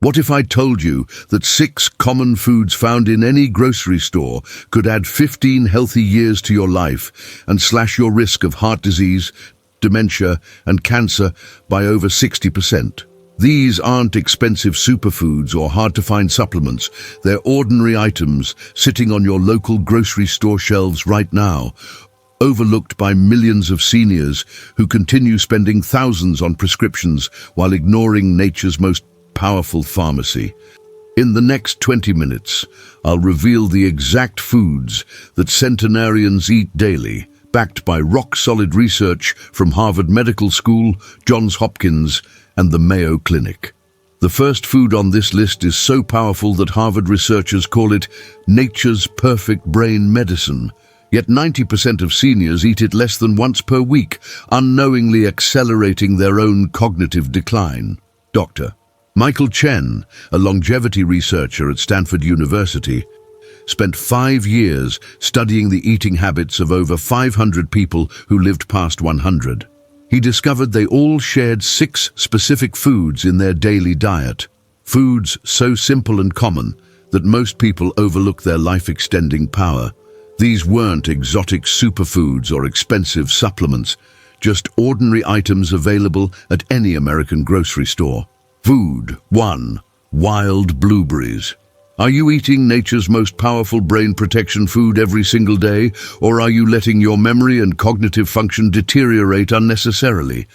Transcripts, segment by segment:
What if I told you that 6 common foods found in any grocery store could add 15 healthy years to your life and slash your risk of heart disease, dementia, and cancer by over 60%? These aren't expensive superfoods or hard-to-find supplements. They're ordinary items sitting on your local grocery store shelves right now, overlooked by millions of seniors who continue spending thousands on prescriptions while ignoring nature's most powerful pharmacy. In the next 20 minutes, I'll reveal the exact foods that centenarians eat daily, backed by rock-solid research from Harvard Medical School, Johns Hopkins, and the Mayo Clinic. The first food on this list is so powerful that Harvard researchers call it nature's perfect brain medicine. Yet 90% of seniors eat it less than once per week, unknowingly accelerating their own cognitive decline. Dr. Michael Chen, a longevity researcher at Stanford University, spent 5 years studying the eating habits of over 500 people who lived past 100. He discovered they all shared 6 specific foods in their daily diet. Foods so simple and common that most people overlook their life-extending power. These weren't exotic superfoods or expensive supplements, just ordinary items available at any American grocery store. Food 1. Wild blueberries. Are you eating nature's most powerful brain protection food every single day, or are you letting your memory and cognitive function deteriorate unnecessarily?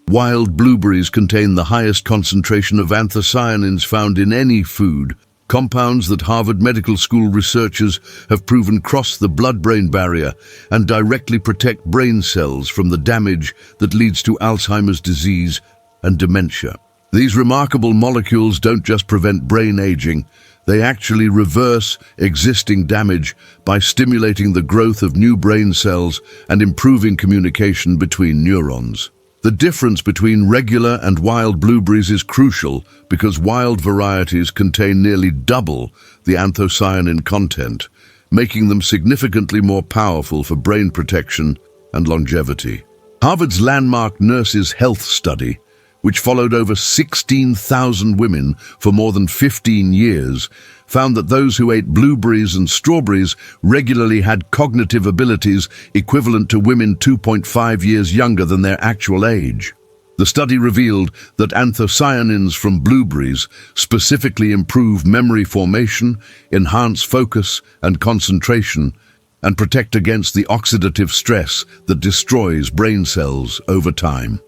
Wild blueberries contain the highest concentration of anthocyanins found in any food, compounds that Harvard Medical School researchers have proven cross the blood-brain barrier and directly protect brain cells from the damage that leads to Alzheimer's disease and dementia. These remarkable molecules don't just prevent brain aging, they actually reverse existing damage by stimulating the growth of new brain cells and improving communication between neurons. The difference between regular and wild blueberries is crucial because wild varieties contain nearly double the anthocyanin content, making them significantly more powerful for brain protection and longevity. Harvard's landmark Nurses' Health study, which followed over 16,000 women for more than 15 years, found that those who ate blueberries and strawberries regularly had cognitive abilities equivalent to women 2.5 years younger than their actual age. The study revealed that anthocyanins from blueberries specifically improve memory formation, enhance focus and concentration, and protect against the oxidative stress that destroys brain cells over time.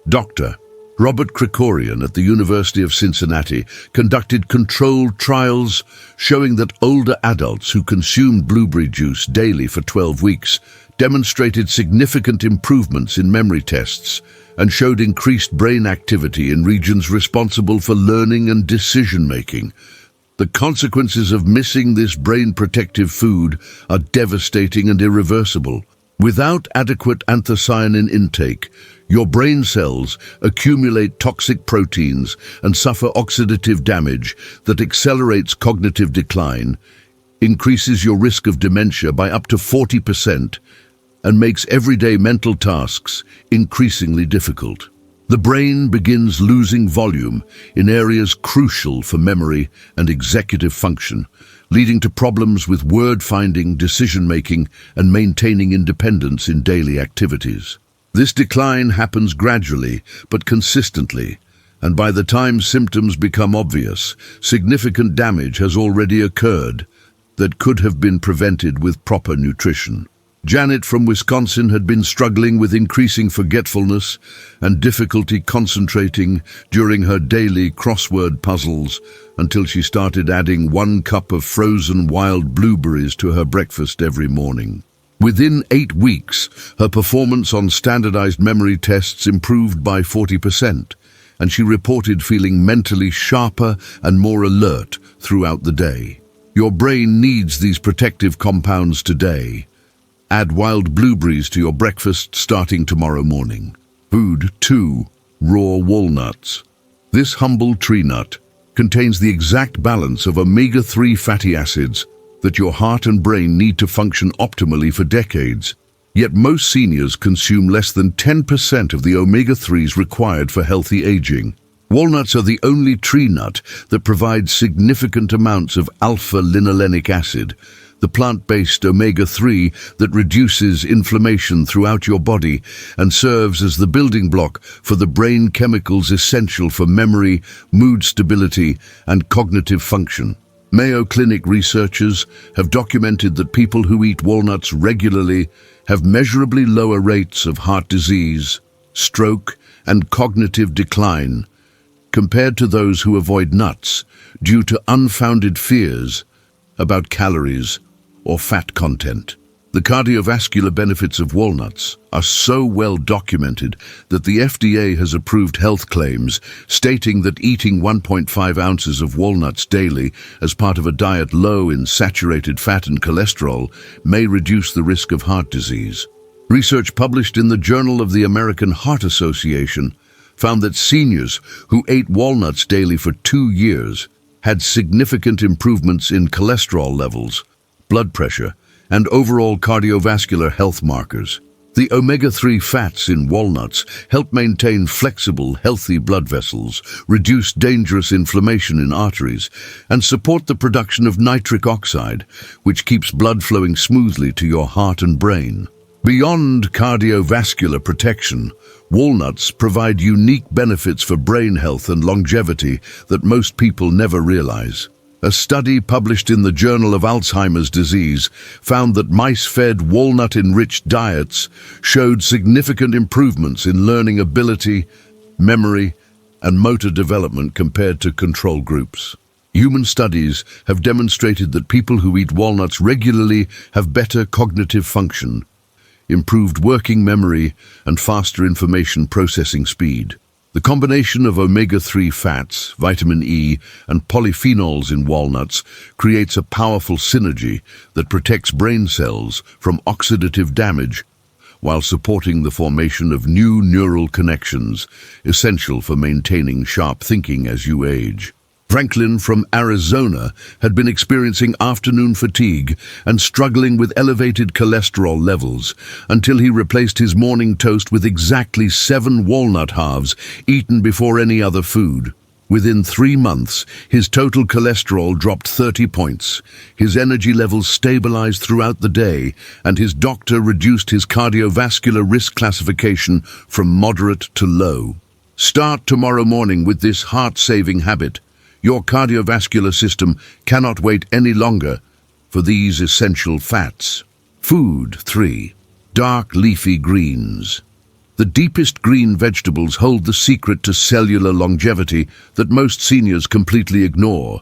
Dr. Robert Krikorian at the University of Cincinnati conducted controlled trials showing that older adults who consumed blueberry juice daily for 12 weeks demonstrated significant improvements in memory tests and showed increased brain activity in regions responsible for learning and decision-making. The consequences of missing this brain-protective food are devastating and irreversible. Without adequate anthocyanin intake, your brain cells accumulate toxic proteins and suffer oxidative damage that accelerates cognitive decline, increases your risk of dementia by up to 40%, and makes everyday mental tasks increasingly difficult. The brain begins losing volume in areas crucial for memory and executive function, leading to problems with word-finding, decision-making, and maintaining independence in daily activities. This decline happens gradually but consistently, and by the time symptoms become obvious, significant damage has already occurred that could have been prevented with proper nutrition. Janet from Wisconsin had been struggling with increasing forgetfulness and difficulty concentrating during her daily crossword puzzles until she started adding 1 cup of frozen wild blueberries to her breakfast every morning. Within 8 weeks, her performance on standardized memory tests improved by 40%, and she reported feeling mentally sharper and more alert throughout the day. Your brain needs these protective compounds today. Add wild blueberries to your breakfast starting tomorrow morning. Food 2. Raw walnuts. This humble tree nut contains the exact balance of omega-3 fatty acids that your heart and brain need to function optimally for decades. Yet most seniors consume less than 10% of the omega-3s required for healthy aging. Walnuts are the only tree nut that provides significant amounts of alpha-linolenic acid, the plant-based omega-3 that reduces inflammation throughout your body and serves as the building block for the brain chemicals essential for memory, mood stability, and cognitive function. Mayo Clinic researchers have documented that people who eat walnuts regularly have measurably lower rates of heart disease, stroke, and cognitive decline compared to those who avoid nuts due to unfounded fears about calories or fat content. The cardiovascular benefits of walnuts are so well documented that the FDA has approved health claims stating that eating 1.5 ounces of walnuts daily as part of a diet low in saturated fat and cholesterol may reduce the risk of heart disease. Research published in the Journal of the American Heart Association found that seniors who ate walnuts daily for 2 years had significant improvements in cholesterol levels, blood pressure, and overall cardiovascular health markers. The omega-3 fats in walnuts help maintain flexible, healthy blood vessels, reduce dangerous inflammation in arteries, and support the production of nitric oxide, which keeps blood flowing smoothly to your heart and brain. Beyond cardiovascular protection, walnuts provide unique benefits for brain health and longevity that most people never realize. A study published in the Journal of Alzheimer's Disease found that mice fed walnut-enriched diets showed significant improvements in learning ability, memory, and motor development compared to control groups. Human studies have demonstrated that people who eat walnuts regularly have better cognitive function, improved working memory, and faster information processing speed. The combination of omega-3 fats, vitamin E, and polyphenols in walnuts creates a powerful synergy that protects brain cells from oxidative damage while supporting the formation of new neural connections, essential for maintaining sharp thinking as you age. Franklin from Arizona had been experiencing afternoon fatigue and struggling with elevated cholesterol levels until he replaced his morning toast with exactly 7 walnut halves eaten before any other food. Within 3 months, his total cholesterol dropped 30 points, his energy levels stabilized throughout the day, and his doctor reduced his cardiovascular risk classification from moderate to low. Start tomorrow morning with this heart-saving habit. Your cardiovascular system cannot wait any longer for these essential fats. Food 3. Dark leafy greens. The deepest green vegetables hold the secret to cellular longevity that most seniors completely ignore,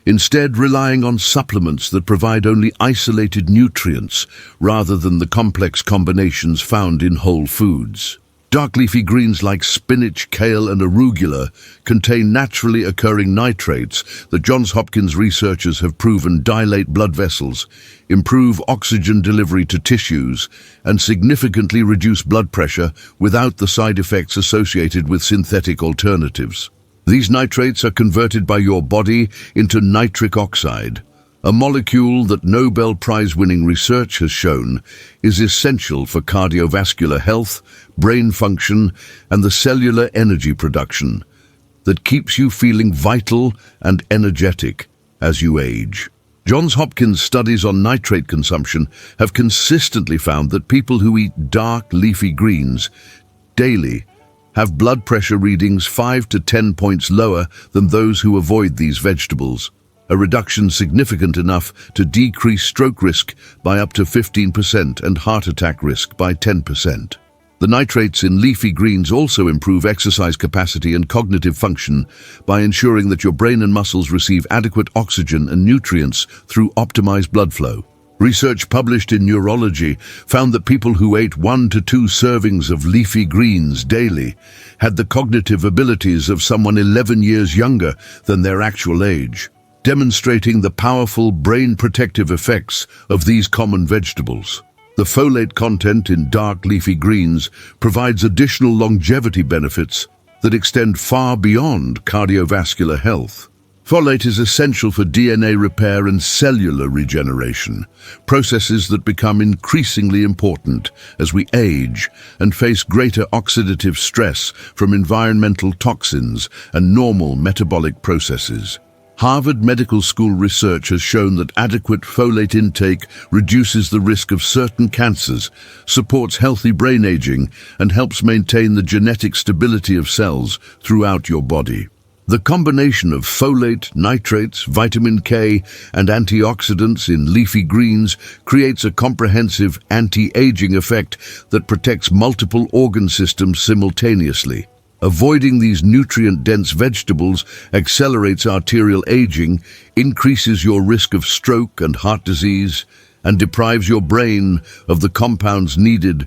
instead relying on supplements that provide only isolated nutrients rather than the complex combinations found in whole foods. Dark leafy greens like spinach, kale, and arugula contain naturally occurring nitrates that Johns Hopkins researchers have proven dilate blood vessels, improve oxygen delivery to tissues, and significantly reduce blood pressure without the side effects associated with synthetic alternatives. These nitrates are converted by your body into nitric oxide, a molecule that Nobel Prize-winning research has shown is essential for cardiovascular health, brain function, and the cellular energy production that keeps you feeling vital and energetic as you age. Johns Hopkins studies on nitrate consumption have consistently found that people who eat dark leafy greens daily have blood pressure readings 5 to 10 points lower than those who avoid these vegetables, a reduction significant enough to decrease stroke risk by up to 15% and heart attack risk by 10%. The nitrates in leafy greens also improve exercise capacity and cognitive function by ensuring that your brain and muscles receive adequate oxygen and nutrients through optimized blood flow. Research published in Neurology found that people who ate 1 to 2 servings of leafy greens daily had the cognitive abilities of someone 11 years younger than their actual age, demonstrating the powerful brain protective effects of these common vegetables. The folate content in dark leafy greens provides additional longevity benefits that extend far beyond cardiovascular health. Folate is essential for DNA repair and cellular regeneration, processes that become increasingly important as we age and face greater oxidative stress from environmental toxins and normal metabolic processes. Harvard Medical School research has shown that adequate folate intake reduces the risk of certain cancers, supports healthy brain aging, and helps maintain the genetic stability of cells throughout your body. The combination of folate, nitrates, vitamin K, and antioxidants in leafy greens creates a comprehensive anti-aging effect that protects multiple organ systems simultaneously. Avoiding these nutrient-dense vegetables accelerates arterial aging, increases your risk of stroke and heart disease, and deprives your brain of the compounds needed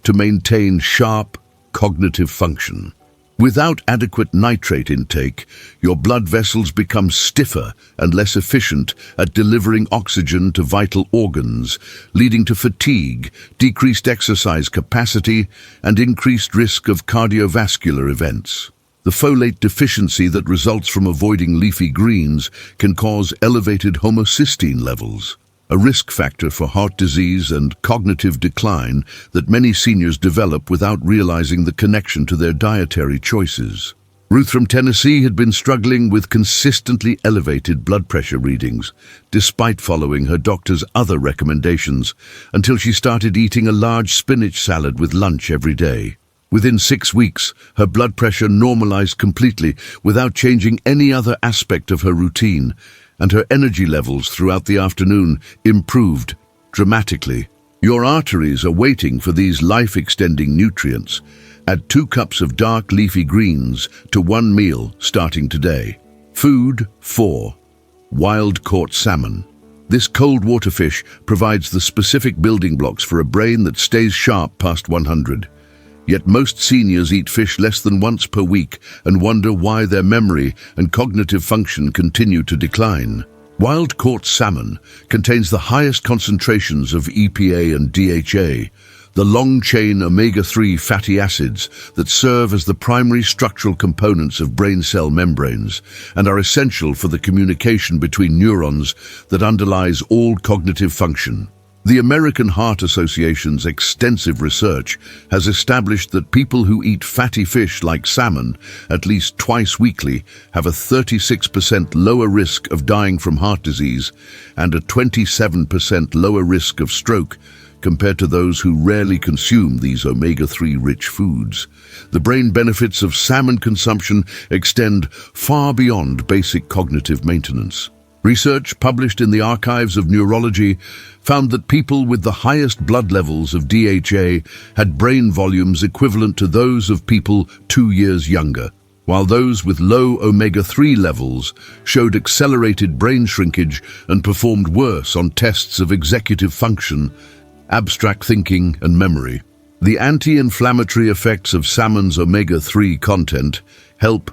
to maintain sharp cognitive function. Without adequate nitrate intake, your blood vessels become stiffer and less efficient at delivering oxygen to vital organs, leading to fatigue, decreased exercise capacity, and increased risk of cardiovascular events. The folate deficiency that results from avoiding leafy greens can cause elevated homocysteine levels, a risk factor for heart disease and cognitive decline that many seniors develop without realizing the connection to their dietary choices. Ruth from Tennessee had been struggling with consistently elevated blood pressure readings, despite following her doctor's other recommendations, until she started eating a large spinach salad with lunch every day. Within 6 weeks, her blood pressure normalized completely without changing any other aspect of her routine, and her energy levels throughout the afternoon improved dramatically. Your arteries are waiting for these life-extending nutrients. Add 2 cups of dark leafy greens to 1 meal starting today. Food 4. Wild-caught salmon. This cold water fish provides the specific building blocks for a brain that stays sharp past 100. Yet most seniors eat fish less than once per week and wonder why their memory and cognitive function continue to decline. Wild-caught salmon contains the highest concentrations of EPA and DHA, the long-chain omega-3 fatty acids that serve as the primary structural components of brain cell membranes and are essential for the communication between neurons that underlies all cognitive function. The American Heart Association's extensive research has established that people who eat fatty fish like salmon at least twice weekly have a 36% lower risk of dying from heart disease and a 27% lower risk of stroke compared to those who rarely consume these omega-3 rich foods. The brain benefits of salmon consumption extend far beyond basic cognitive maintenance. Research published in the Archives of Neurology found that people with the highest blood levels of DHA had brain volumes equivalent to those of people 2 years younger, while those with low omega-3 levels showed accelerated brain shrinkage and performed worse on tests of executive function, abstract thinking, and memory. The anti-inflammatory effects of salmon's omega-3 content help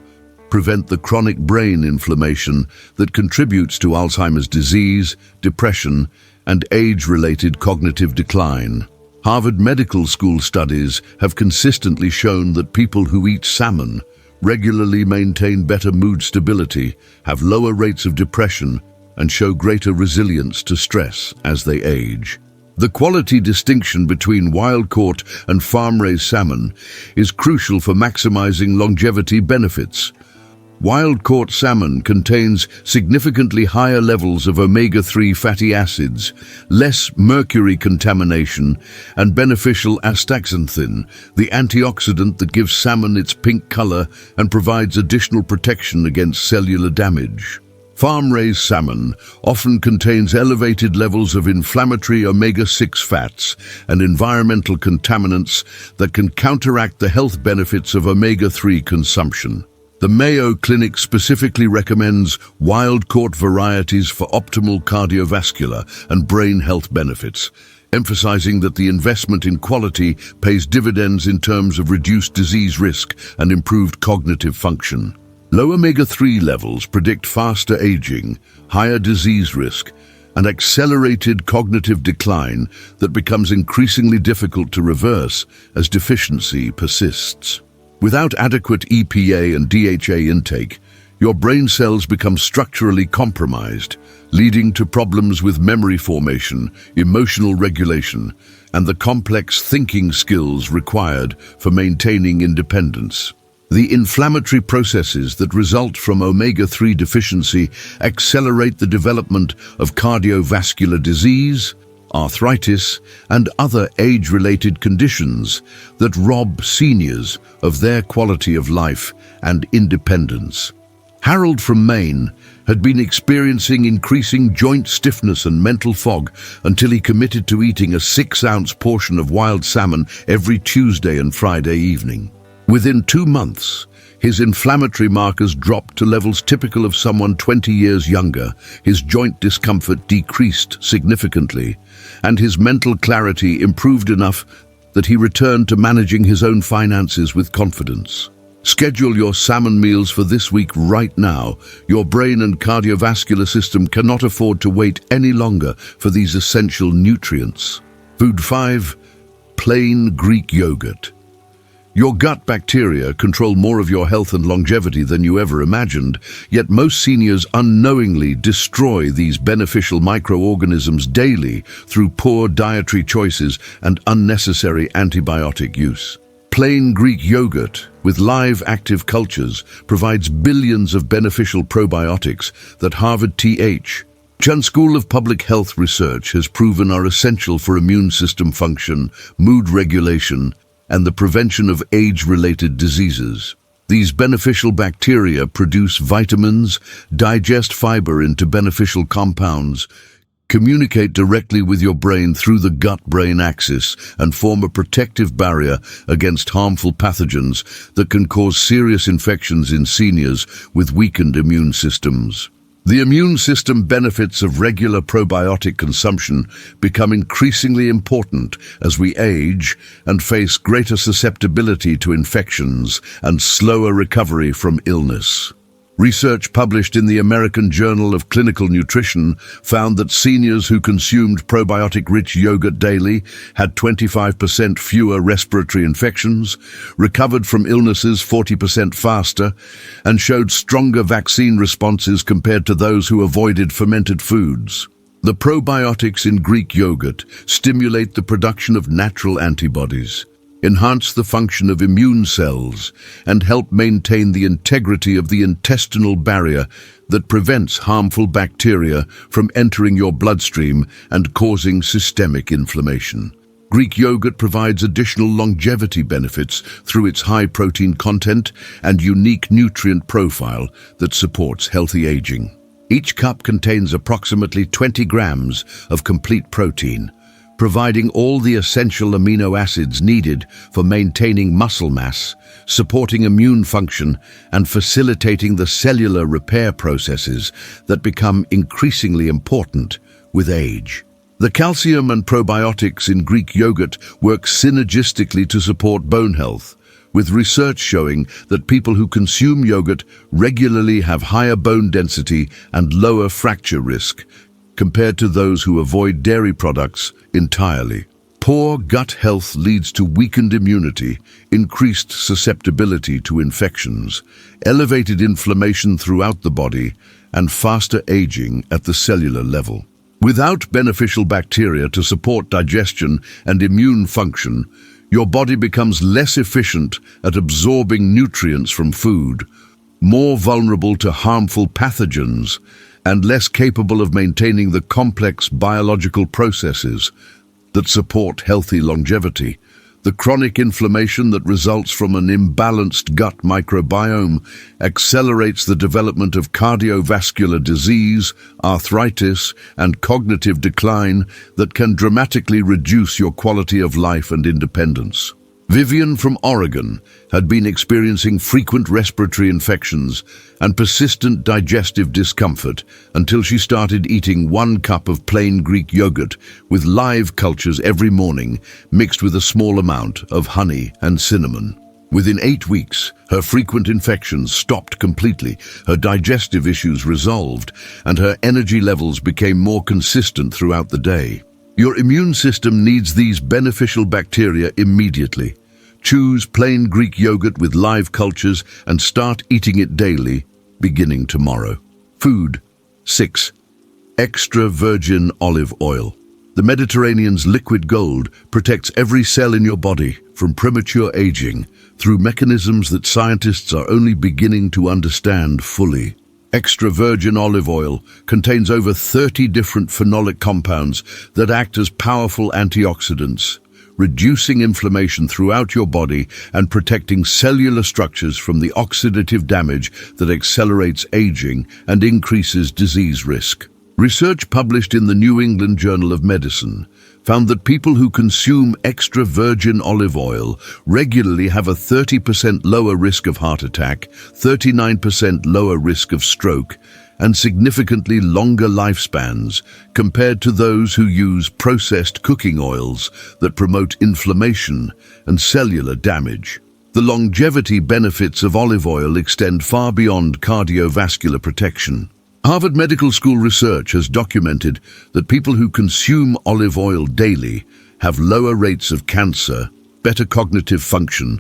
prevent the chronic brain inflammation that contributes to Alzheimer's disease, depression, and age-related cognitive decline. Harvard Medical School studies have consistently shown that people who eat salmon regularly maintain better mood stability, have lower rates of depression, and show greater resilience to stress as they age. The quality distinction between wild-caught and farm-raised salmon is crucial for maximizing longevity benefits. Wild-caught salmon contains significantly higher levels of omega-3 fatty acids, less mercury contamination, and beneficial astaxanthin, the antioxidant that gives salmon its pink color and provides additional protection against cellular damage. Farm-raised salmon often contains elevated levels of inflammatory omega-6 fats and environmental contaminants that can counteract the health benefits of omega-3 consumption. The Mayo Clinic specifically recommends wild-caught varieties for optimal cardiovascular and brain health benefits, emphasizing that the investment in quality pays dividends in terms of reduced disease risk and improved cognitive function. Low omega-3 levels predict faster aging, higher disease risk, and accelerated cognitive decline that becomes increasingly difficult to reverse as deficiency persists. Without adequate EPA and DHA intake, your brain cells become structurally compromised, leading to problems with memory formation, emotional regulation, and the complex thinking skills required for maintaining independence. The inflammatory processes that result from omega-3 deficiency accelerate the development of cardiovascular disease, arthritis, and other age-related conditions that rob seniors of their quality of life and independence. Harold from Maine had been experiencing increasing joint stiffness and mental fog until he committed to eating a 6-ounce portion of wild salmon every Tuesday and Friday evening. Within 2 months, his inflammatory markers dropped to levels typical of someone 20 years younger, his joint discomfort decreased significantly, and his mental clarity improved enough that he returned to managing his own finances with confidence. Schedule your salmon meals for this week right now. Your brain and cardiovascular system cannot afford to wait any longer for these essential nutrients. Food 5. Plain Greek yogurt. Your gut bacteria control more of your health and longevity than you ever imagined, yet most seniors unknowingly destroy these beneficial microorganisms daily through poor dietary choices and unnecessary antibiotic use. Plain Greek yogurt with live active cultures provides billions of beneficial probiotics that Harvard Chun School of Public Health research has proven are essential for immune system function, mood regulation, and the prevention of age-related diseases. These beneficial bacteria produce vitamins, digest fiber into beneficial compounds, communicate directly with your brain through the gut-brain axis, and form a protective barrier against harmful pathogens that can cause serious infections in seniors with weakened immune systems. The immune system benefits of regular probiotic consumption become increasingly important as we age and face greater susceptibility to infections and slower recovery from illness. Research published in the American Journal of Clinical Nutrition found that seniors who consumed probiotic-rich yogurt daily had 25% fewer respiratory infections, recovered from illnesses 40% faster, and showed stronger vaccine responses compared to those who avoided fermented foods. The probiotics in Greek yogurt stimulate the production of natural antibodies, enhance the function of immune cells, and help maintain the integrity of the intestinal barrier that prevents harmful bacteria from entering your bloodstream and causing systemic inflammation. Greek yogurt provides additional longevity benefits through its high protein content and unique nutrient profile that supports healthy aging. Each cup contains approximately 20 grams of complete protein, providing all the essential amino acids needed for maintaining muscle mass, supporting immune function, and facilitating the cellular repair processes that become increasingly important with age. The calcium and probiotics in Greek yogurt work synergistically to support bone health, with research showing that people who consume yogurt regularly have higher bone density and lower fracture risk, compared to those who avoid dairy products entirely. Poor gut health leads to weakened immunity, increased susceptibility to infections, elevated inflammation throughout the body, and faster aging at the cellular level. Without beneficial bacteria to support digestion and immune function, your body becomes less efficient at absorbing nutrients from food, more vulnerable to harmful pathogens, and less capable of maintaining the complex biological processes that support healthy longevity. The chronic inflammation that results from an imbalanced gut microbiome accelerates the development of cardiovascular disease, arthritis, and cognitive decline that can dramatically reduce your quality of life and independence. Vivian from Oregon had been experiencing frequent respiratory infections and persistent digestive discomfort until she started eating 1 cup of plain Greek yogurt with live cultures every morning, mixed with a small amount of honey and cinnamon. Within 8 weeks, her frequent infections stopped completely, her digestive issues resolved, and her energy levels became more consistent throughout the day. Your immune system needs these beneficial bacteria immediately. Choose plain Greek yogurt with live cultures and start eating it daily beginning tomorrow. Food. 6. Extra virgin olive oil. The Mediterranean's liquid gold protects every cell in your body from premature aging through mechanisms that scientists are only beginning to understand fully. Extra virgin olive oil contains over 30 different phenolic compounds that act as powerful antioxidants, reducing inflammation throughout your body and protecting cellular structures from the oxidative damage that accelerates aging and increases disease risk. Research published in the New England Journal of Medicine found that people who consume extra virgin olive oil regularly have a 30% lower risk of heart attack, 39% lower risk of stroke, and significantly longer lifespans compared to those who use processed cooking oils that promote inflammation and cellular damage. The longevity benefits of olive oil extend far beyond cardiovascular protection. Harvard Medical School research has documented that people who consume olive oil daily have lower rates of cancer, better cognitive function,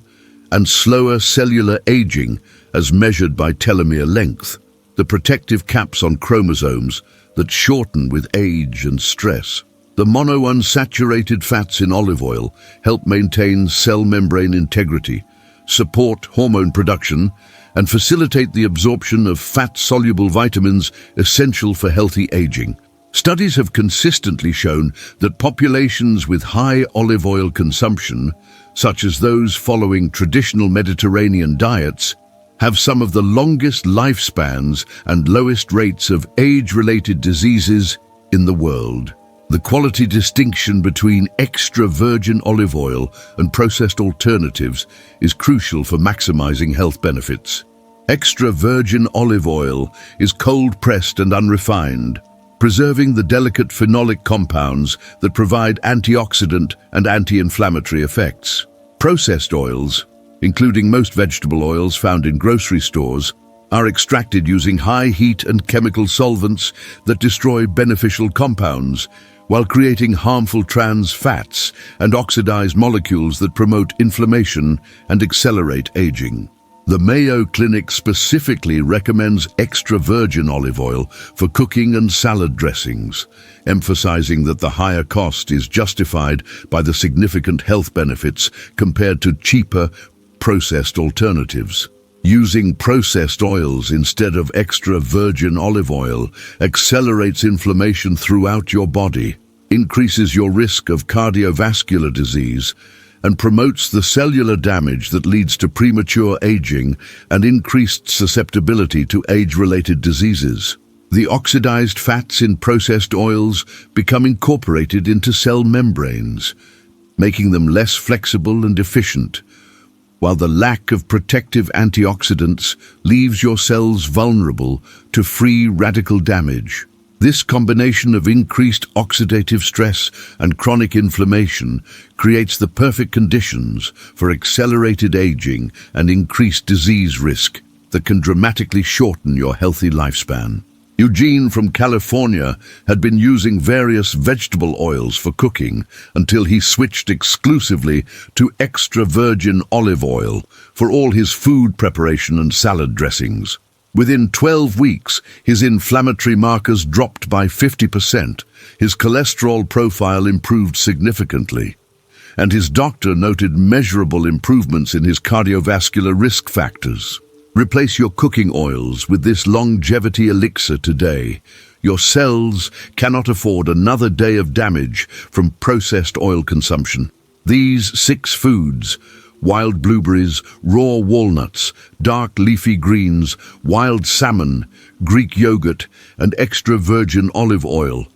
and slower cellular aging as measured by telomere length, the protective caps on chromosomes that shorten with age and stress. The monounsaturated fats in olive oil help maintain cell membrane integrity, support hormone production, and facilitate the absorption of fat-soluble vitamins essential for healthy aging. Studies have consistently shown that populations with high olive oil consumption, such as those following traditional Mediterranean diets, have some of the longest lifespans and lowest rates of age-related diseases in the world. The quality distinction between extra virgin olive oil and processed alternatives is crucial for maximizing health benefits. Extra virgin olive oil is cold-pressed and unrefined, preserving the delicate phenolic compounds that provide antioxidant and anti-inflammatory effects. Processed oils, including most vegetable oils found in grocery stores, are extracted using high heat and chemical solvents that destroy beneficial compounds, while creating harmful trans fats and oxidized molecules that promote inflammation and accelerate aging. The Mayo Clinic specifically recommends extra virgin olive oil for cooking and salad dressings, emphasizing that the higher cost is justified by the significant health benefits compared to cheaper, processed alternatives. Using processed oils instead of extra virgin olive oil accelerates inflammation throughout your body, increases your risk of cardiovascular disease, and promotes the cellular damage that leads to premature aging and increased susceptibility to age-related diseases. The oxidized fats in processed oils become incorporated into cell membranes, making them less flexible and efficient, while the lack of protective antioxidants leaves your cells vulnerable to free radical damage. This combination of increased oxidative stress and chronic inflammation creates the perfect conditions for accelerated aging and increased disease risk that can dramatically shorten your healthy lifespan. Eugene from California had been using various vegetable oils for cooking until he switched exclusively to extra virgin olive oil for all his food preparation and salad dressings. Within 12 weeks, his inflammatory markers dropped by 50%, his cholesterol profile improved significantly, and his doctor noted measurable improvements in his cardiovascular risk factors. Replace your cooking oils with this longevity elixir today. Your cells cannot afford another day of damage from processed oil consumption. These 6 foods, wild blueberries, raw walnuts, dark leafy greens, wild salmon, Greek yogurt, and extra virgin olive oil,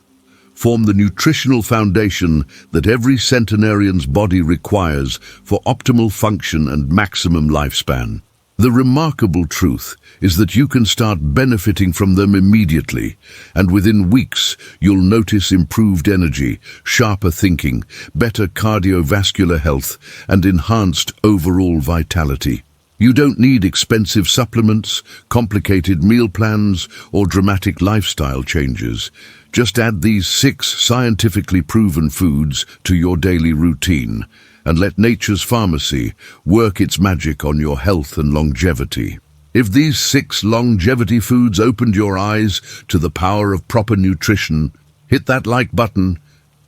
form the nutritional foundation that every centenarian's body requires for optimal function and maximum lifespan. The remarkable truth is that you can start benefiting from them immediately, and within weeks you'll notice improved energy, sharper thinking, better cardiovascular health, and enhanced overall vitality. You don't need expensive supplements, complicated meal plans, or dramatic lifestyle changes. Just add these 6 scientifically proven foods to your daily routine, and let nature's pharmacy work its magic on your health and longevity. If these 6 longevity foods opened your eyes to the power of proper nutrition, hit that like button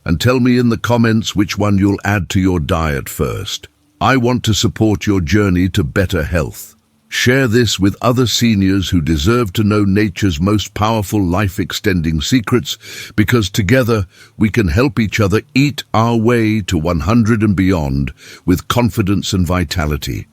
and tell me in the comments which one you'll add to your diet first. I want to support your journey to better health. Share this with other seniors who deserve to know nature's most powerful life-extending secrets, because together we can help each other eat our way to 100 and beyond with confidence and vitality.